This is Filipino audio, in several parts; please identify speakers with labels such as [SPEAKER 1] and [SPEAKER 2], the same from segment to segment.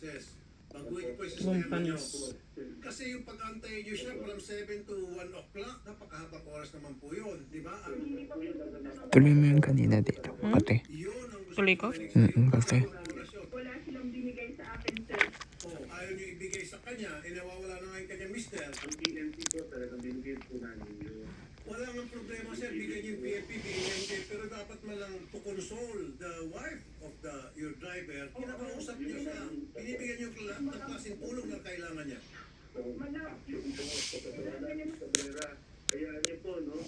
[SPEAKER 1] Meneses. Baguhin po yung sistema
[SPEAKER 2] Bumpanis.
[SPEAKER 1] nyo. Kasi yung pag-antay nyo siya from 7 to 1 o'clock, napakahabang oras naman po yun, di ba?
[SPEAKER 3] Tuloy mo yung kanina dito, pati.
[SPEAKER 1] Yun ang gusto
[SPEAKER 2] Tuloy ko?
[SPEAKER 1] marinig sa'yo.
[SPEAKER 3] Kasi.
[SPEAKER 1] Oras yun.
[SPEAKER 4] Wala silang binigay sa akin, sir.
[SPEAKER 1] Oh, ayaw nyo ibigay sa kanya, nawawala na nga yung kanya mister.
[SPEAKER 5] Ang PNP po talagang binigay po namin yun.
[SPEAKER 1] Wala nga problema sir, bigyan niyo yung PFP, bigyan niyo yung PFP, pero dapat malang to console the wife of your driver, kinakausap niyo siya, binibigyan niyo ng klaseng tulong na kailangan niya.
[SPEAKER 5] So, Cabrera, kaya niyo po, no,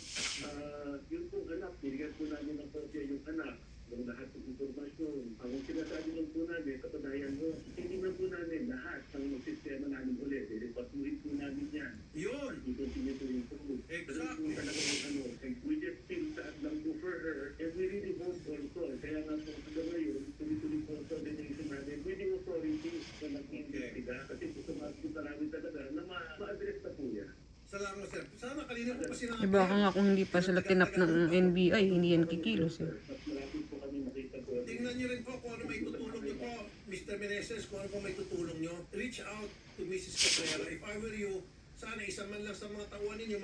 [SPEAKER 5] yun pong anak, binigyan po namin ng kopya yung anak, ng lahat ng informasyon. Ang sinasabi lang po namin, kapadayan mo, hindi na po namin lahat ng sistema namin ulit. Patuloy po namin yan.
[SPEAKER 1] Yun!
[SPEAKER 5] I-continue to improve.
[SPEAKER 1] Exactly.
[SPEAKER 5] Talaga yung ano, and we just feel sad lang po for her, and we really hope also, kaya nga po hanggang ngayon, tuloy-tuloy po ang coordination namin with the authority na nag-iimbestiga, kasi gusto po namin talaga na ma-address na po yan.
[SPEAKER 1] Salamat sir. Sana kanina po pa sinabi.
[SPEAKER 2] Diba ka nga kung hindi pa sila tinap ng NBI, hindi yan kikilos eh.
[SPEAKER 5] Mas malapit po kami makita po.
[SPEAKER 1] Tingnan niyo rin po kung ano may tutulong niyo po, Mr. Meneses, kung ano po may tutulong niyo. Reach out to Mrs. Cabrera. If I were you, sana isa man lang sa mga tauhan ninyo,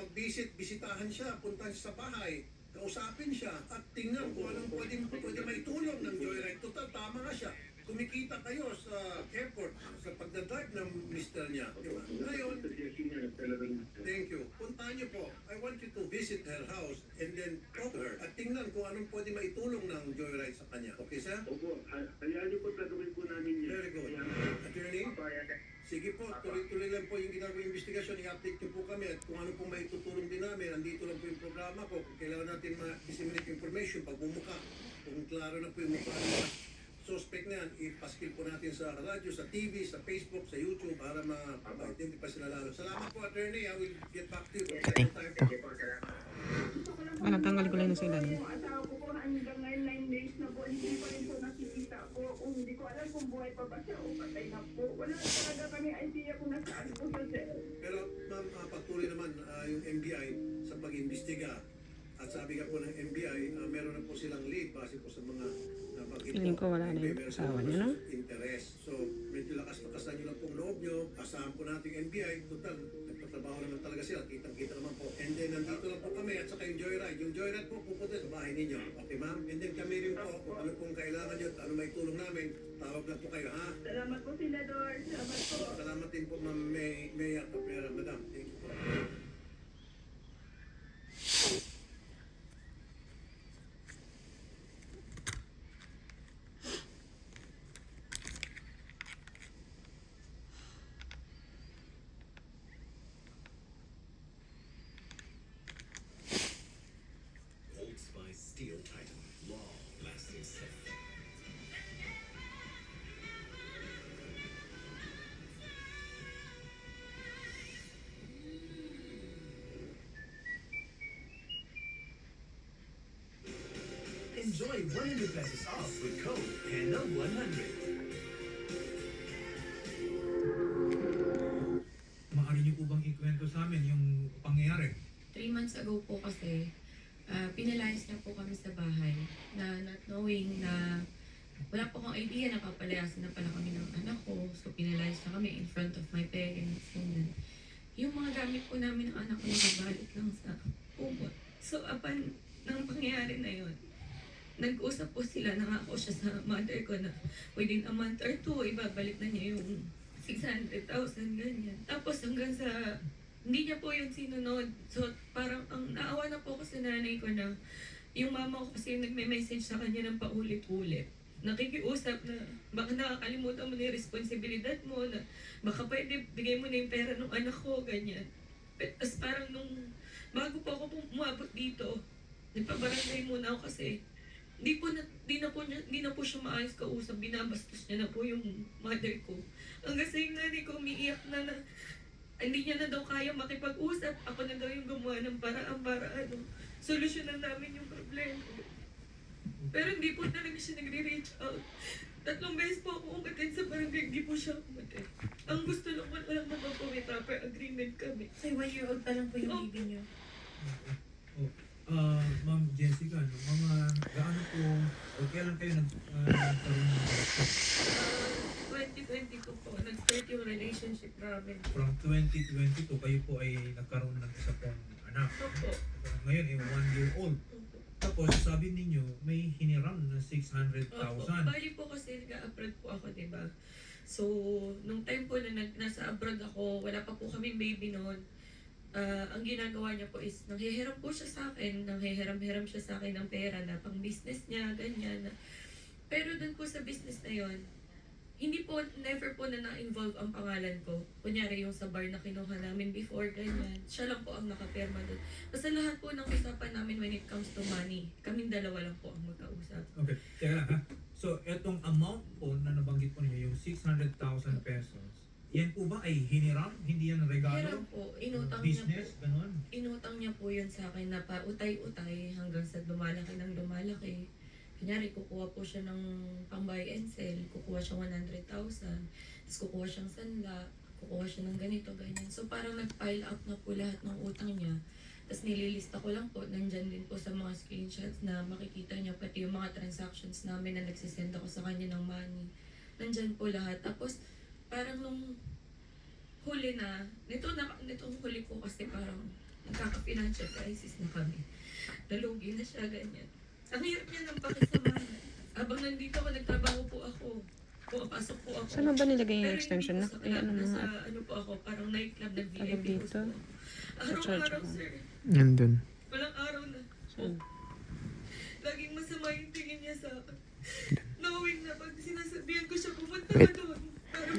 [SPEAKER 1] bisitahan siya, puntahan siya sa bahay, kausapin siya, at tingnan kung anong pwede maitulong ng Joyride. Total, tama nga siya. Kumikita kayo sa airport, sa pagdadrive ng mister niya. Diba? Ngayon, thank you. Puntahan niyo po. I want you to visit her house and then talk to her. At tingnan kung anong pwede maitulong ng Joyride sa kanya. Okay, sir?
[SPEAKER 5] Opo, hayaan niyo po gagawin po namin yan.
[SPEAKER 1] Very good. Attorney? Sige po, tuloy-tuloy lang po yung ginagawang investigasyon. I-update niyo po kami at kung ano po may tutulong din namin. Andito lang po yung programa ko. Kung kailangan natin ma-disseminate information pag bumuka. Kung klaro na po yung mukha ng mga suspect na yan, ipaskil po natin sa radyo, sa TV, sa Facebook, sa YouTube para ma-identify sila lalo. Salamat po, attorney. I will get back to you.
[SPEAKER 2] Tanggal ko lang na sila.
[SPEAKER 4] Yung asawa ko po hanggang ngayon 9 days na po, hindi pa rin po nakikita ko. Kung hindi ko alam kung buhay pa ba siya o patay na po. Wala talaga kami idea kung nasaan po siya, sir.
[SPEAKER 1] Pero ma'am, patuloy naman yung NBI sa pag-imbestiga. At sabi nga po ng NBI, meron na po silang lead base po sa mga nabanggit po.
[SPEAKER 2] Feeling ko wala na yung
[SPEAKER 1] Meron
[SPEAKER 2] asawa
[SPEAKER 1] silang
[SPEAKER 2] niya, no?
[SPEAKER 1] interest. So, medyo lakas-lakasan nyo lang pong loob nyo. Asahan po natin yung NBI. Total, nagtatrabaho naman talaga sila. Kitang-kita naman po. And then, nandito lang po kami at saka yung Joyride. Yung Joyride po pupunta sa bahay ninyo. Okay, ma'am? And then kami rin po, kung ano pong kailangan nyo at ano may tulong namin, tawag lang po kayo, ha?
[SPEAKER 4] Salamat po, Senador. Salamat po.
[SPEAKER 1] Salamat din po, ma'am May Cabrera, madam. Thank you po.
[SPEAKER 6] Old Spice Steel Titan. Long lasting stuff. Enjoy 100 pesos off with code PANA100.
[SPEAKER 7] Maaari niyo po bang ikwento sa amin yung pangyayari?
[SPEAKER 8] 3 months ago po kasi, pinalayas na po kami sa bahay na not knowing na wala po akong idea na papalayasin na pala kami ng anak ko. So, pinalayas na kami in front of my parents. And yung mga gamit po namin ng anak ko nakabalik lang sa kumot. So, upon ng pangyayari na yun, nag-usap po sila, nangako siya sa mother ko na within a month or two, ibabalik na niya yung 600,000, ganyan. Tapos hanggang sa, hindi niya po yun sinunod. So parang ang naawa na po ako sa nanay ko na yung mama ko kasi nagme-message sa kanya ng paulit-ulit. Nakikiusap na baka nakakalimutan mo na yung responsibilidad mo, na baka pwede bigay mo na yung pera ng anak ko, ganyan. Tapos parang nung bago po ako umabot dito, nagpabarangay muna ako kasi di na po siya maayos kausap, binabastos niya na po yung mother ko. Hanggang sa yung nanay ko umiiyak na hindi niya na daw kaya makipag-usap. Ako na daw yung gumawa ng paraan para solusyonan namin yung problema. Pero hindi po talaga siya nagre-reach out. 3 beses po ako umatin sa barangay, hindi po siya umatin. Ang gusto lang ko lang magpapawita, per agreement kami.
[SPEAKER 9] So, 1 year old pa lang po yung baby niyo?
[SPEAKER 7] Ma'am Jessica, no? Gaano po, o kailan kayo nagkaroon ng
[SPEAKER 8] 2020 ko po. Grabe.
[SPEAKER 7] From 2022, kayo po ay nagkaroon ng isa pong anak.
[SPEAKER 8] Opo.
[SPEAKER 7] Ngayon ay 1 year old.
[SPEAKER 8] Opo.
[SPEAKER 7] Tapos sabi ninyo, may hiniram na
[SPEAKER 8] Opo.
[SPEAKER 7] 600,000.
[SPEAKER 8] Bali po kasi nag-abroad po ako, diba? So, nung time po na nasa abroad ako, wala pa po kaming baby noon. Ang ginagawa niya po is, nanghihiram po siya sa akin, nanghihiram-hiram siya sa akin ng pera na pang business niya, ganyan. Pero dun po sa business na yon, hindi po, never po na na-involve ang pangalan ko. Kunyari yung sa bar na kinuha namin before, ganyan. Siya lang po ang nakapirma dun. Basta lahat po ng usapan namin when it comes to money, kaming dalawa lang po ang magkausap.
[SPEAKER 7] Okay, teka lang ha. So, etong amount po na nabanggit po ninyo, yung 600,000 pesos, yan po ba ay hiniram? Hindi yan regalo?
[SPEAKER 8] Hiram po, inutang niya po.
[SPEAKER 7] Business? Ganon?
[SPEAKER 8] Inutang niya po yun sa akin na pautay-utay hanggang sa lumalaki ng lumalaki. Kunyari, kukuha po siya ng pang buy and sell, kukuha siya 100,000, tapos kukuha siyang sanla, kukuha siya ng ganito, ganyan. So parang nag-pile up na po lahat ng utang niya. Tapos nililista ko lang po, nandyan din po sa mga screenshots na makikita niya, pati yung mga transactions namin na nagsisend ako sa kanya ng money. Nandyan po lahat. Tapos parang nung huli na, nitong huli po kasi parang nagkaka-financial crisis na kami. Nalugi na siya, ganyan. Ang hirap niya ng pakisamahan. Habang nandito ako, nagtrabaho po ako. Pumapasok po ako.
[SPEAKER 2] Saan mo ba nilagay yung
[SPEAKER 8] Pero
[SPEAKER 2] extension na?
[SPEAKER 8] hindi po sa
[SPEAKER 2] Ay, ano
[SPEAKER 8] nasa,
[SPEAKER 2] mga
[SPEAKER 8] ano po ako, parang nightclub,
[SPEAKER 2] tawag
[SPEAKER 8] nag-VIP
[SPEAKER 2] dito?
[SPEAKER 8] po. Araw-araw, sir.
[SPEAKER 3] Nandun.
[SPEAKER 8] Walang araw na.
[SPEAKER 2] Saan?
[SPEAKER 8] Laging masama yung tingin niya sa akin. Knowing na pag sinasabihan ko siya, pupunta
[SPEAKER 3] Wait.
[SPEAKER 8] ka doon. Para